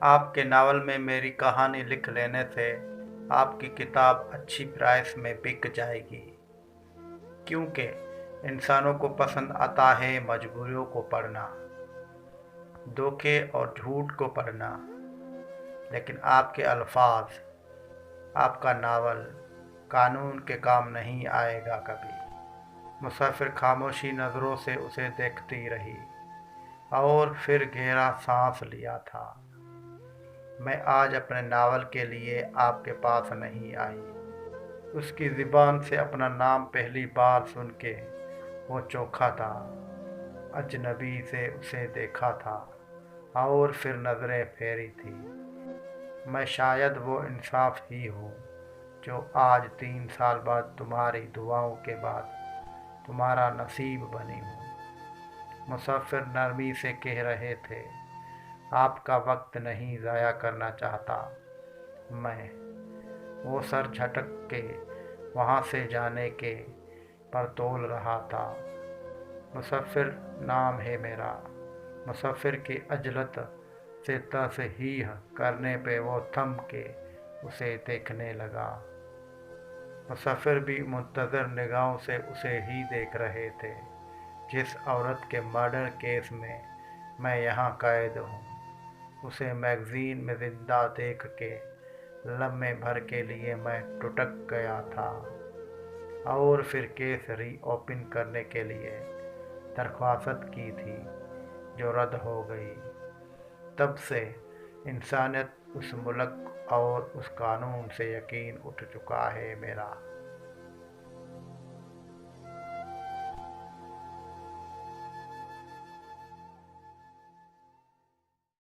आपके नावल में मेरी कहानी लिख लेने से आपकी किताब अच्छी प्राइस में बिक जाएगी, क्योंकि इंसानों को पसंद आता है मजबूरियों को पढ़ना, धोखे और झूठ को पढ़ना। लेकिन आपके अल्फाज, आपका नावल कानून के काम नहीं आएगा कभी। मुसाफिर खामोशी नज़रों से उसे देखती रही और फिर गहरा सांस लिया था। मैं आज अपने नावल के लिए आपके पास नहीं आई। उसकी ज़ुबान से अपना नाम पहली बार सुन के वो चौंका था। अजनबी से उसे देखा था और फिर नज़रें फेरी थी। मैं शायद वो इंसाफ ही हूँ जो आज 3 साल बाद तुम्हारी दुआओं के बाद तुम्हारा नसीब बनी हूँ। मुसाफिर नरमी से कह रहे थे, आपका वक्त नहीं ज़ाया करना चाहता मैं। वो सर झटक के वहाँ से जाने के पर तोल रहा था। मुसाफिर नाम है मेरा। मुसाफिर की अजलत से तस्हीह करने पे वो थम के उसे देखने लगा। मुसाफिर भी मुंतज़र निगाहों से उसे ही देख रहे थे, जिस औरत के मर्डर केस में मैं यहाँ कैद हूँ। उसे मैगज़ीन में ज़िंदा देख के लम्हे भर के लिए मैं टुटक गया था और फिर केस रीओपन करने के लिए दरख्वास्त की थी, जो रद्द हो गई। तब से इंसानियत, उस मुल्क और उस कानून से यकीन उठ चुका है मेरा।